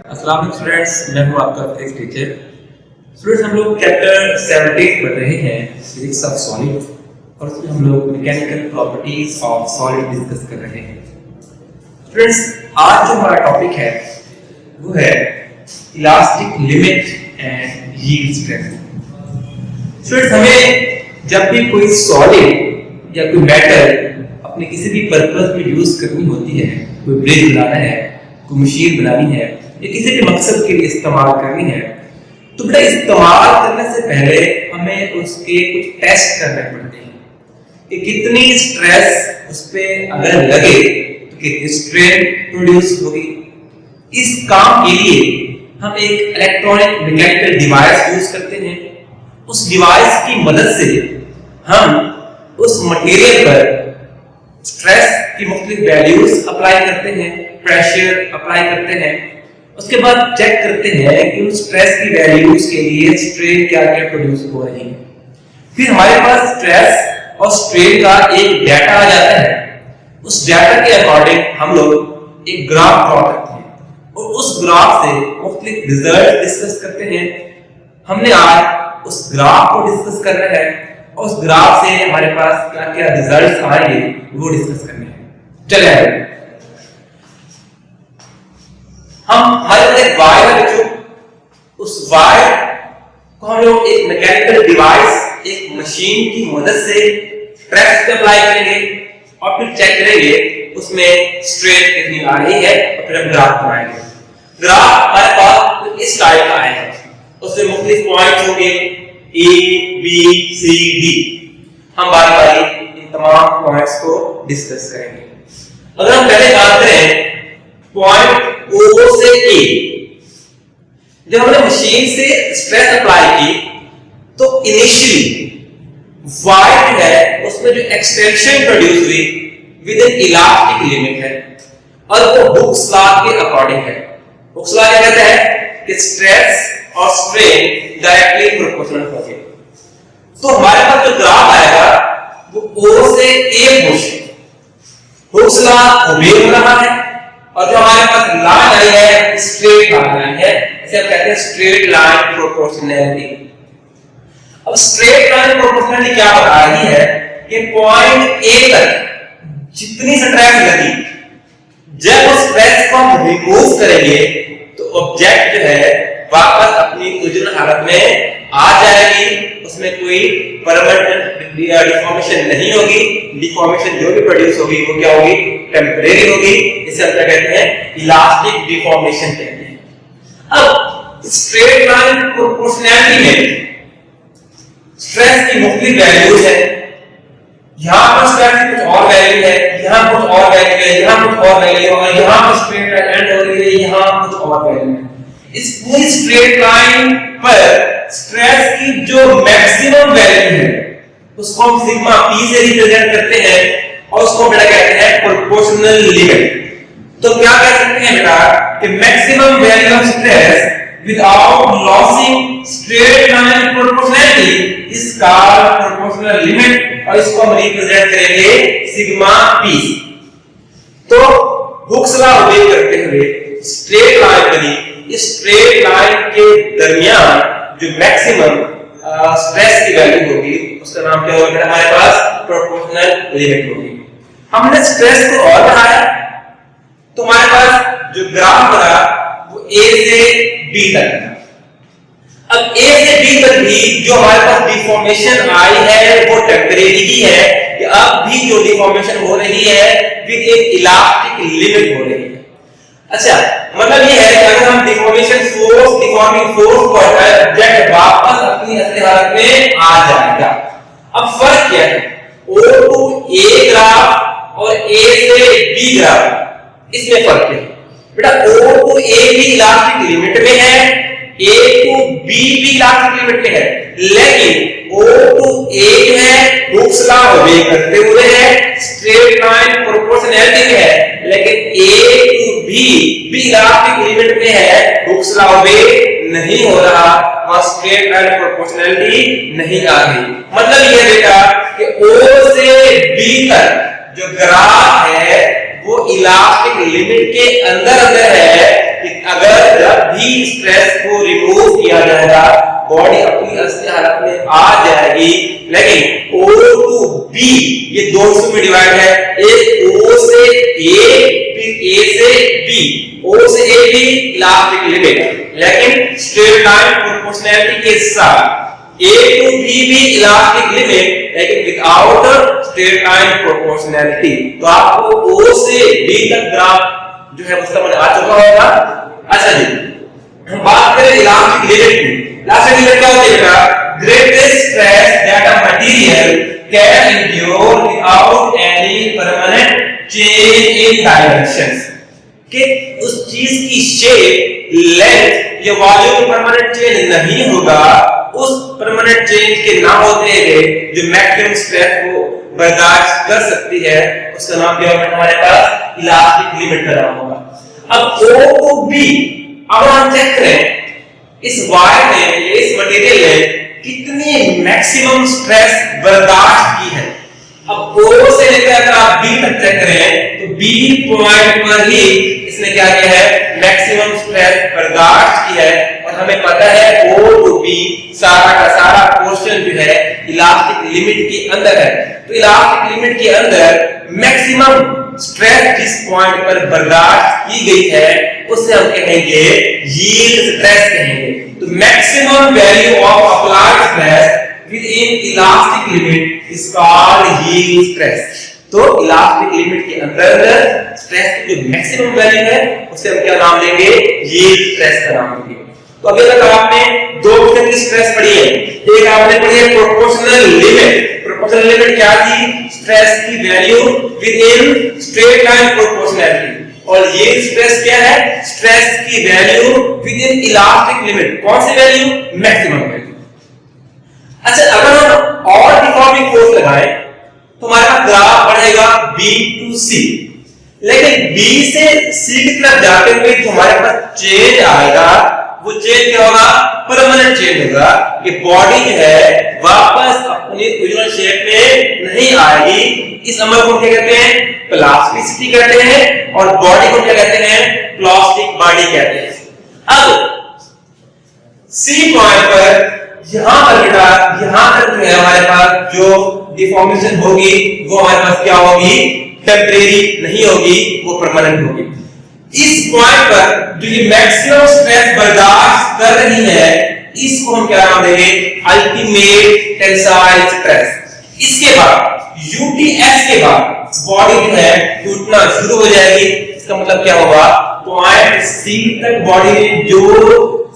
अस्सलाम वालेकुम स्टूडेंट्स, मैं हूं आपका फिजिक्स टीचर। स्टूडेंट्स, हम लोग चैप्टर 17 पढ़ रहे हैं फिजिक्स ऑफ सॉलिड और उसमें हम लोग mechanical properties of solid discuss कर रहे हैं। स्टूडेंट्स, आज जो हमारा टॉपिक है वो है elastic limit and yield strength. Students, हमें जब भी कोई सॉलिड या कोई मेटल अपने किसी भी पर्पस में यूज करनी होती है, कोई ब्रिज बनाना है, कोई मशीन बनानी है या किसी भी मकसद के लिए इस्तेमाल करनी है, तो बेटा इस्तेमाल करने से पहले हमें उसके कुछ टेस्ट करने पड़ते हैं कि कितनी स्ट्रेस उस पे अगर लगे तो कितनी स्ट्रेन प्रोड्यूस होगी। इस काम के लिए हम एक इलेक्ट्रॉनिक मैकेनिकल डिवाइस यूज करते हैं। उस डिवाइस की मदद से हम उस मटेरियल पर स्ट्रेस की मुख्तलिफ वैल्यूज अप्लाई करते हैं, प्रेशर अप्लाई करते हैं। उसके बाद चेक करते हैं कि उस स्ट्रेस की वैल्यूज के लिए स्ट्रेन क्या क्या प्रोड्यूस हो रही है। फिर हमारे पास स्ट्रेस और स्ट्रेन का एक डाटा आ जाता है। उस डाटा के अकॉर्डिंग हम लोग एक ग्राफ ड्रॉ करते हैं और उस ग्राफ से मुख्तलिफ रिजल्ट डिस्कस करते हैं। हमने आज उस ग्राफ को डिस्कस करना है और उस ग्राफ से हमारे पास क्या क्या रिजल्ट्स आएंगे वो डिस्कस करने हैं। चलिए हमारे पास एक वायर है बच्चों, उस वायर को हम लोग एक मैकेनिकल डिवाइस, एक मशीन की मदद से स्ट्रेस पे अप्लाई करेंगे और फिर चेक करेंगे उसमें स्ट्रेन कितनी आ रही है और फिर हम ग्राफ बनाएंगे। ग्राफ हमारे पास इस टाइप का आएगा, उसमें मुख्तलिफ पॉइंट्स होंगे A, B, C, D। हम बारी-बारी इन तमाम पॉइंट्स को डिस्कस करेंगे। अगर हम पहले बात करें पॉइंट O से A, जब हमने मशीन से स्ट्रेस अप्लाई की तो इनिशियली वायर है उसमें जो एक्सटेंशन प्रोड्यूस हुई विद एन इलास्टिक लिमिट है और वो हुक्स लॉ के अकॉर्डिंग है। हुक्स लॉ क्या कहता है कि स्ट्रेस और स्ट्रेन डायरेक्टली प्रोपोर्शनल होंगे। तो हमारे पास जो ग्राफ आएगा वो O से A पोर्शन हुक्स लॉ ओबे हो रहा है और जो हमारे पास लाइन आई है स्ट्रेट लाइन है, इसे हम कहते हैं स्ट्रेट लाइन प्रोपोर्शनैलिटी। अब स्ट्रेट लाइन प्रोपोर्शनैलिटी क्या बता रही है कि पॉइंट A तक जितनी स्ट्रेस लगी, जब उस स्ट्रेस को हम रिमूव करेंगे तो ऑब्जेक्ट जो है वापस अपनी ओरिजिनल हालत में आ जाएगी। उसमें कोई परमानेंट डिफॉर्मेशन नहीं होगी। डिफॉर्मेशन जो भी प्रोड्यूस होगी वो क्या होगी? टेम्परेरी होगी। इसे हम क्या कहते हैं? इलास्टिक डिफॉर्मेशन कहते हैं। अब स्ट्रेट लाइन प्रोपोर्शनैलिटी में स्ट्रेस की मुख्तलिफ वैल्यूज है। यहां पर स्ट्रेस की कुछ और वैल्यू है, यहां कुछ और वैल्यू है, यहां कुछ और वैल्यू है और यहां पर स्ट्रेट लाइन एंड हो रही है, यहां कुछ और वैल्यू है। इस पूरी स्ट्रेट लाइन पर स्ट्रेस की जो मैक्सिमम वैल्यू है उसको हम सिग्मा p से रिप्रेजेंट करते हैं और उसको बेटा कहते हैं प्रोपोर्शनल लिमिट। तो क्या कह सकते हैं बेटा कि maximum value of stress without losing straight line proportionality is called proportional limit और इसको हम रिप्रेजेंट करेंगे सिग्मा p। तो हुक्स लॉ ओबे करते हुए स्ट्रेट लाइन बनी। इस स्ट्रेट लाइन के दरमियान जो मैक्सिमम स्ट्रेस की वैल्यू होगी उसका नाम क्या होगा? हमारे पास प्रोपोर्शनल लिमिट होगी। हमने स्ट्रेस को और बढ़ाया तो हमारे पास जो ग्राफ बना वो A से B तक था। अब A से B तक भी जो हमारे पास डिफॉर्मेशन आई है वो टेम्परेरी ही है कि अब भी जो डिफॉर्मेशन हो रही है विद एक इलास्टिक लिमिट हो रही है। अच्छा, मतलब ये है कि अगर हम डिफॉर्मेशन फोर्स, डिफॉर्मिंग फोर्स को हटाएं, ऑब्जेक्ट वापस अपनी असली हालत में आ जाएगा। अब फर्क क्या है? O टू A ग्राफ और A से B ग्राफ, इसमें फर्क है बेटा। O टू A भी इलास्टिक लिमिट में है, A टू B भी इलास्टिक लिमिट में है, लेकिन O टू A जो है हुक्स लॉ ओबे करते हुए है, स्ट्रेट लाइन प्रोपोर्शनैलिटी में है, लेकिन A टू B भी इलास्टिक लिमिट में है, हुक्स लॉ ओबे नहीं हो रहा, वहां स्ट्रेट लाइन प्रोपोर्शनैलिटी नहीं आ रही। मतलब ये बेटा कि O से B तक जो ग्राफ है वो इलास्टिक लिमिट के अंदर है, कि अगर जब भी स्ट्रेस को रिमूव किया जाएगा बॉडी अपनी असली हालत में आ जाएगी। लेकिन O to B ये दो हिस्सों में डिवाइड है, एक O से A फिर A से B। O से A भी इलास्टिक लिमिट, लेकिन स्ट्रेट लाइन प्रोपोर्शनैलिटी के साथ A to B भी इलास्टिक लिमिट, लेकिन विदाउट स्ट्रेट लाइन प्रोपोर्शनैलिटी। तो आपको O से B तक ग्राफ जो है वो समझ आ चुका होगा। अच्छा जी, हम बात करें इलास्टिक लिमिट की। इलास्टिक लिमिट क्या होती है? Greatest stress that a material can endure without any permanent change in directions। कि उस चीज की शेप, लेंथ या वॉल्यूम में परमानेंट चेंज नहीं होगा, उस परमानेंट चेंज के ना होते हुए जो मैक्सिमम स्ट्रेस को बर्दाश्त कर सकती है उसका नाम क्या होगा? हमारे पास इलास्टिक लिमिट का नाम होगा। अब O to B, अब हम चेक करें इस वायर ने, इस मटेरियल ने कितनी मैक्सिमम स्ट्रेस बर्दाश्त की है। अब O से लेकर अगर आप B तक चेक करें तो B पॉइंट पर ही इसने क्या किया है? मैक्सिमम स्ट्रेस बर्दाश्त की है। और हमें पता है O to B सारा का सारा पोर्शन जो है इलास्टिक लिमिट के अंदर है। तो इलास्टिक लिमिट के अंदर मैक्सिमम स्ट्रेस जिस पॉइंट पर बर्दाश्त की गई है उसे हम कहेंगे यील्ड स्ट्रेस कहेंगे। तो maximum value of applied stress with in elastic limit is called yield stress. तो इलास्टिक लिमिट के अंदर स्ट्रेस की जो मैक्सिमम वैल्यू है उसे हम क्या नाम देंगे? यील्ड स्ट्रेस का नाम देंगे। तो अभी तक आपने दो किस्म की स्ट्रेस पढ़ी है। एक आपने पढ़ी है प्रोपोर्शनल लिमिट। प्रोपोर्शनल लिमिट क्या थी? स्ट्रेस की value with in straight line proportionality. और ये स्ट्रेस क्या है? स्ट्रेस की value with in elastic limit. कौन सी वैल्यू? Maximum value. अच्छा, अगर हम और डिफॉर्मिंग फोर्स लगाएं तो हमारे पास ग्राफ बढ़ेगा B to C, लेकिन B से C की तरफ जाते हुए जो हमारे पास चेंज आएगा वो चेंज क्या होगा? परमानेंट चेंज होगा कि बॉडी जो है वापस अपनी ओरिजिनल शेप में नहीं आएगी। इस अमल को क्या कहते हैं? प्लास्टिसिटी कहते हैं। और बॉडी को क्या कहते हैं? प्लास्टिक बॉडी कहते हैं। अब C पॉइंट पर यहां पर बेटा यहां तक जो है हमारे पास जो डिफॉर्मेशन होगी वो हमारे पास क्या होगी? टेम्परेरी नहीं होगी, वो परमानेंट होगी। इस पॉइंट पर जो ये मैक्सिमम स्ट्रेस बर्दाश्त कर रही है इसको हम क्या नाम देंगे? Ultimate tensile stress. इसके बाद यूटीएस के बाद बॉडी जो है टूटना शुरू हो जाएगी। इसका मतलब क्या होगा? पॉइंट सी तक बॉडी ने जो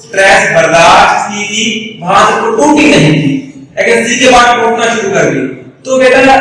स्ट्रेस बर्दाश्त की थी वहां से वो टूटी नहीं थी, लेकिन सी के बाद टूटना शुरू कर दी। तो बेटा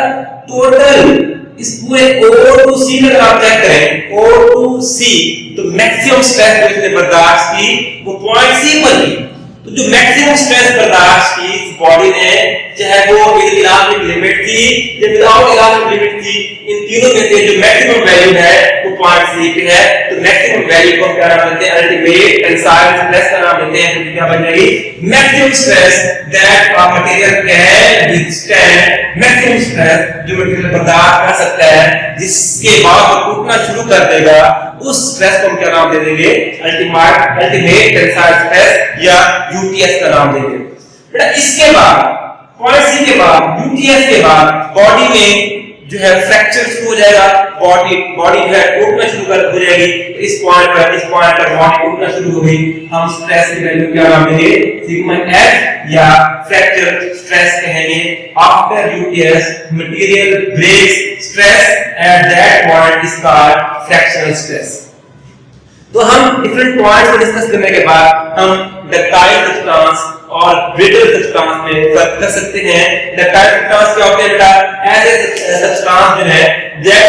टोटल इस पूरे O to C में अगर आप चेक करें O to C तो मैक्सिमम स्ट्रेस जो इसने बर्दाश्त की वो पॉइंट C पर थी। तो जो मैक्सिमम स्ट्रेस बर्दाश्त की इस बॉडी ने, चाहे वो विद इलास्टिक लिमिट थी या विदाउट इलास्टिक लिमिट थी, इन तीनों में से जो मैक्सिमम वैल्यू है वो पॉइंट C पे है। तो मैक्सिमम वैल्यू को क्या नाम देते हैं? अल्टीमेट टेंसाइल स्ट्रेस का नाम देते हैं। तो क्या बन जाएगी? Maximum stress that a material can withstand, maximum stress जो मटेरियल बर्दाश्त कर सकता है जिसके बाद वो टूटना शुरू कर देगा, उस स्ट्रेस को हम क्या नाम दे देंगे? अल्टीमेट टेंसाइल स्ट्रेस या यूटीएस का नाम देंगे। बेटा इसके बाद पॉइंट सी के बाद यूटीएस के बाद बॉडी में जो है फ्रैक्चर शुरू हो जाएगा। बॉडी जो है टूटना शुरू हो जाएगी। इस पॉइंट पर बॉडी टूटना शुरू हो गई। हम स्ट्रेस की वैल्यू क्या नाम देंगे? सिग्मा एफ या फ्रैक्चर स्ट्रेस कहेंगे। After UTS material breaks, stress at that point is called fractional stress. तो हम डिफरेंट पॉइंट्स को डिस्कस करने के बाद हम डक्टाइल सब्सटेंस और ब्रिटल सब्सटेंस में फर्क कर सकते हैं। डक्टाइल सब्सटेंस क्या होते हैं बेटा? ऐसे सब्सटेंस जो है that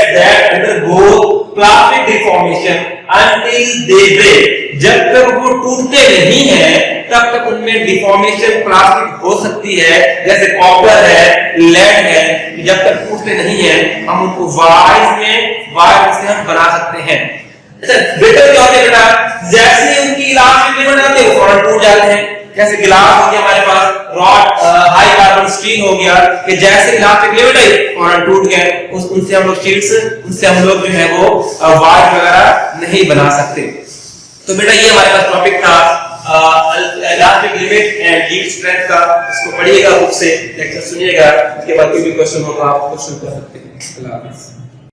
undergo plastic deformation until they break। जब तक वो टूटते नहीं हैं तब तक उनमें डिफॉर्मेशन प्लास्टिक हो सकती है। जैसे कॉपर है, लेड है, जब तक टूटते नहीं है हम उनको वायर से हम बना सकते हैं। अच्छा ब्रिटल क्या होते हैं बेटा? जैसे उनकी इलास्टिक लिमिट आती है वो फौरन टूट जाते हैं। जैसे गिलास हो गया हमारे पास, रॉड हाई कार्बन स्टील हो गया कि जैसे इलास्टिक लिमिट आई फौरन टूट गए। उनसे हम लोग शीट्स, उनसे हम लोग जो है वो वायर वगैरह नहीं बना सकते। तो बेटा ये हमारे पास टॉपिक था elastic limit and yield strength का। इसको पढ़िएगा बुक से, लेक्चर सुनिएगा, उसके बाद कोई भी क्वेश्चन होगा आप क्वेश्चन कर सकते हैं। अल्लाह हाफिज़।